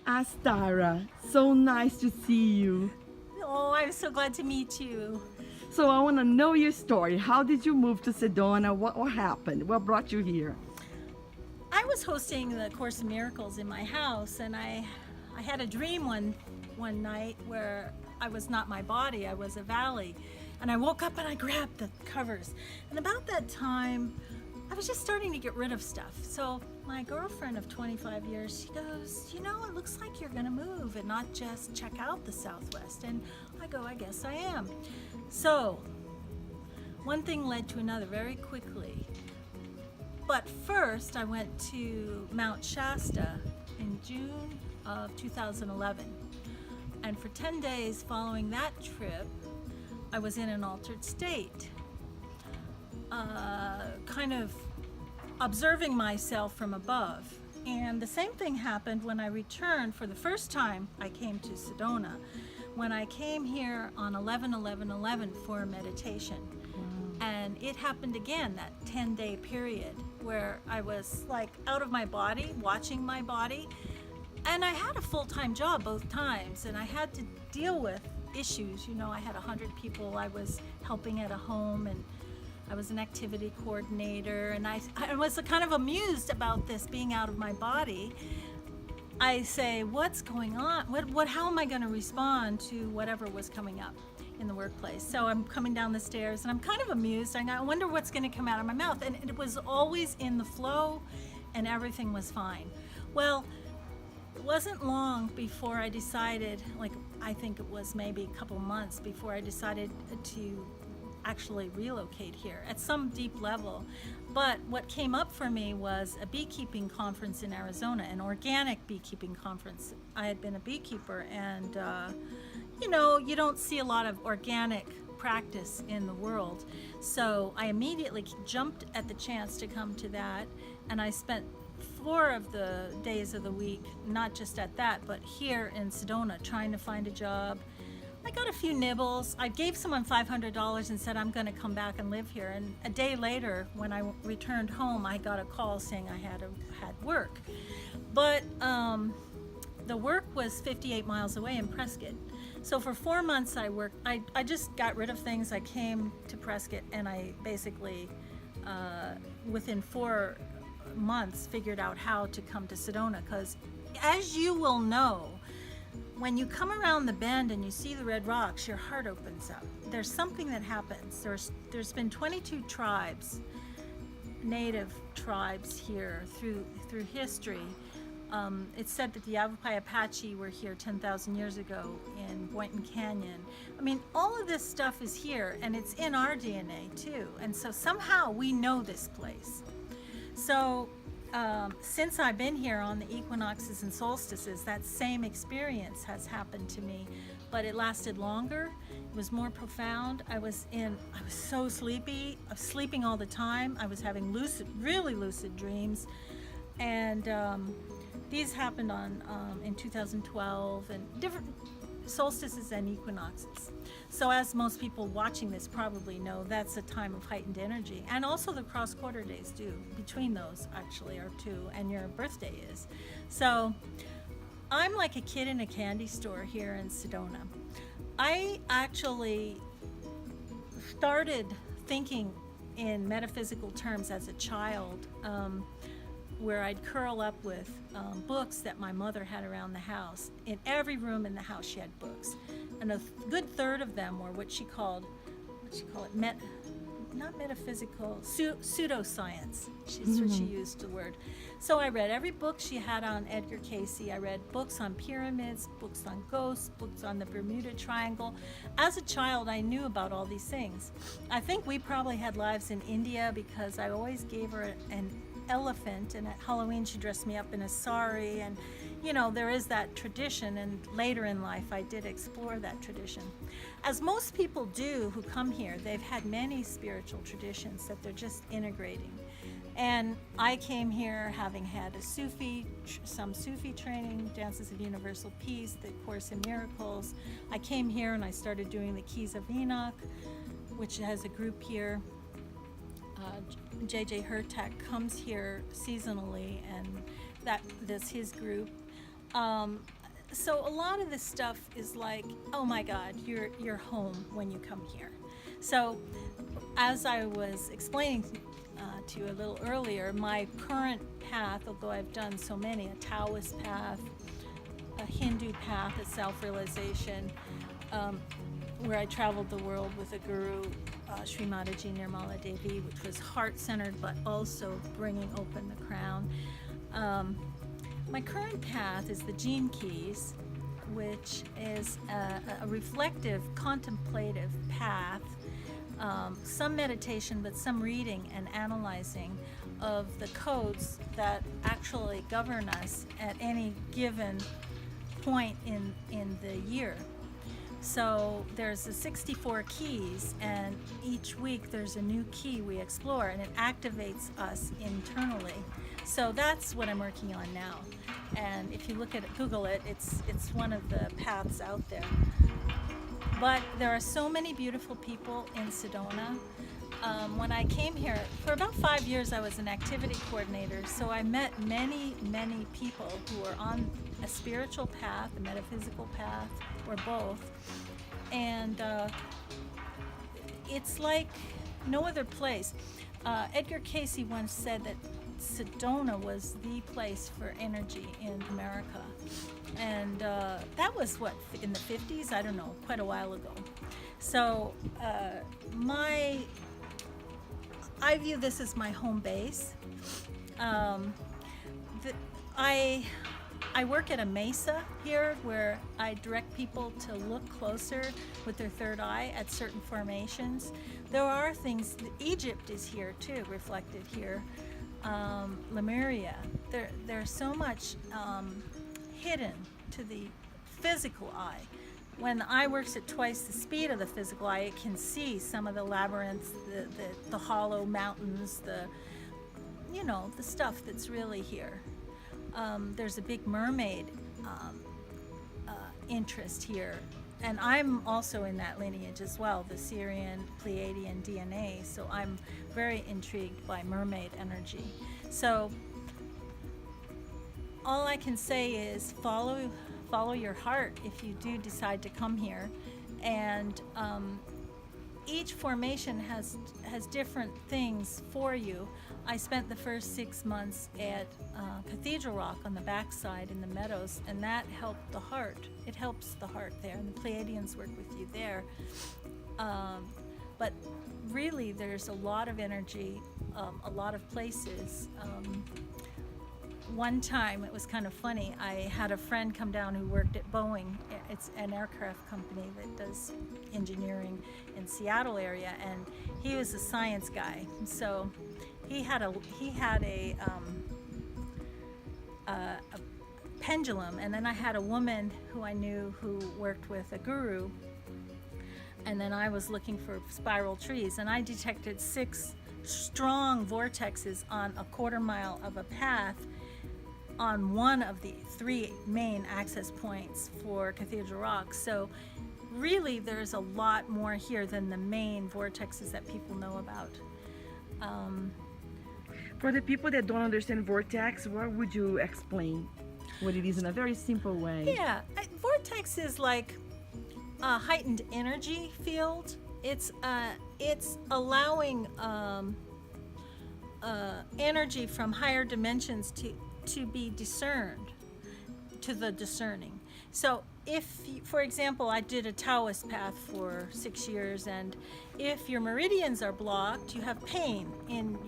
Astara, so nice to see you. Oh, I'm so glad to meet you. So I want to know your story. How did you move to Sedona? What happened? What brought you here? I was hosting the Course in Miracles in my house, and I had a dream one night where I was not my body, I was a valley. And I woke up and I grabbed the covers. And about that time, I was just starting to get rid of stuff. So my girlfriend of 25 years, she goes, you know, it looks like you're gonna move and not just check out the Southwest. And I go, I guess I am. So one thing led to another very quickly. But first I went to Mount Shasta in June of 2011. And for 10 days following that trip, I was in an altered state, kind of observing myself from above. And the same thing happened when I returned for the first time I came to Sedona, when I came here on 11/11/11 for meditation. And it happened again, that 10-day period where I was like out of my body, watching my body. And I had a full-time job both times, and I had to deal with issues. You know, I had 100 people I was helping at a home, and I was an activity coordinator, and I was kind of amused about this being out of my body. I say, what's going on? How am I going to respond to whatever was coming up in the workplace? So I'm coming down the stairs, and I'm kind of amused. I wonder what's going to come out of my mouth. And it was always in the flow, and everything was fine. Well, it wasn't long before I decided, like I think it was maybe a couple months before I decided to actually relocate here at some deep level. But what came up for me was a beekeeping conference in Arizona, an organic beekeeping conference. I had been a beekeeper, and you know, you don't see a lot of organic practice in the world. So I immediately jumped at the chance to come to that, and I spent 4 of the days of the week, not just at that, but here in Sedona, trying to find a job. I got a few nibbles. I gave someone $500 and said, I'm going to come back and live here. And a day later, when I returned home, I got a call saying I had work. But the work was 58 miles away in Prescott. So for 4 months I worked. I just got rid of things. I came to Prescott, and I basically, within 4 months, figured out how to come to Sedona, because as you will know, when you come around the bend and you see the red rocks, your heart opens up. There's something that happens. There's been 22 tribes, native tribes here through history. It's said that the Yavapai Apache were here 10,000 years ago in Boynton Canyon. I mean, all of this stuff is here, and it's in our DNA too. And so somehow we know this place. So since I've been here on the equinoxes and solstices, that same experience has happened to me, but it lasted longer. It was more profound. I was so sleepy. I was sleeping all the time. I was having really lucid dreams, and these happened in 2012, and different solstices and equinoxes. So as most people watching this probably know, that's a time of heightened energy. And also the cross quarter days do, between those actually are 2, and your birthday is. So I'm like a kid in a candy store here in Sedona. I actually started thinking in metaphysical terms as a child, where I'd curl up with books that my mother had around the house. In every room in the house she had books, and a good third of them were what she called not metaphysical, pseudoscience. What she used the word. So I read every book she had on Edgar Cayce. I read books on pyramids, books on ghosts, books on the Bermuda Triangle. As a child, I knew about all these things. I think we probably had lives in India, because I always gave her an elephant, and at Halloween she dressed me up in a sari, and you know, there is that tradition, and later in life I did explore that tradition. As most people do who come here, they've had many spiritual traditions that they're just integrating. And I came here having had some Sufi training, Dances of Universal Peace, the Course in Miracles. I came here and I started doing the Keys of Enoch, which has a group here. JJ Hurtak comes here seasonally, and that's his group. So a lot of this stuff is like, oh my God, you're home when you come here. So as I was explaining to you a little earlier, my current path, although I've done so many, a Taoist path, a Hindu path, a self-realization, where I traveled the world with a guru, Sri Mataji Nirmala Devi, which was heart-centered but also bringing open the crown. My current path is the Gene Keys, which is a reflective, contemplative path, some meditation, but some reading and analyzing of the codes that actually govern us at any given point in the year. So there's the 64 keys, and each week there's a new key we explore, and it activates us internally. So that's what I'm working on now. And if you look at it, Google it, it's one of the paths out there. But there are so many beautiful people in Sedona. When I came here, for about 5 years I was an activity coordinator, so I met many, many people who were on a spiritual path, a metaphysical path, or both. And it's like no other place. Edgar Cayce once said that Sedona was the place for energy in America. And that was what, in the 50s? I don't know, quite a while ago. So I view this as my home base. I work at a Mesa here where I direct people to look closer with their third eye at certain formations. There are things, Egypt is here too, reflected here. Lemuria. There's so much hidden to the physical eye. When the eye works at twice the speed of the physical eye, it can see some of the labyrinths, the hollow mountains, the stuff that's really here. There's a big mermaid interest here. And I'm also in that lineage as well, the Syrian, Pleiadian DNA, so I'm very intrigued by mermaid energy. So all I can say is follow your heart if you do decide to come here. And each formation has different things for you. I spent the first 6 months at Cathedral Rock on the backside in the meadows, and that helped the heart. It helps the heart there, and the Pleiadians work with you there. But really, there's a lot of energy, a lot of places. One time, it was kind of funny, I had a friend come down who worked at Boeing. It's an aircraft company that does engineering in Seattle area, and he was a science guy. So he had a pendulum, and then I had a woman who I knew who worked with a guru, and then I was looking for spiral trees, and I detected 6 strong vortexes on a quarter mile of a path on one of the 3 main access points for Cathedral Rock. So really there's a lot more here than the main vortexes that people know about. For the people that don't understand vortex, what would you explain what it is in a very simple way? Yeah, vortex is like a heightened energy field. It's allowing energy from higher dimensions to be discerned to the discerning. So if, for example, I did a Taoist path for 6 years, and if your meridians are blocked, you have pain in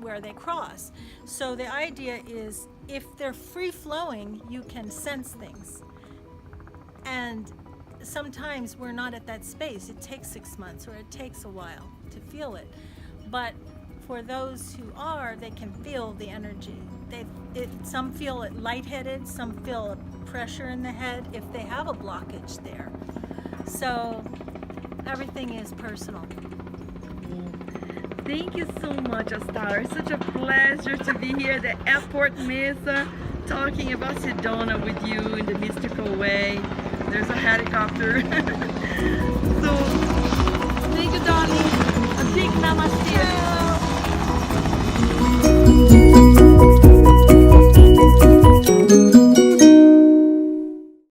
where they cross. So the idea is, if they're free flowing, you can sense things. And sometimes we're not at that space. It takes 6 months, or it takes a while to feel it. But for those who are, they can feel the energy. Some feel it lightheaded, some feel a pressure in the head if they have a blockage there. So everything is personal. Thank you so much, Astara. It's such a pleasure to be here at the airport Mesa, talking about Sedona with you in the mystical way. There's a helicopter. So, thank you, darling. A big namaste.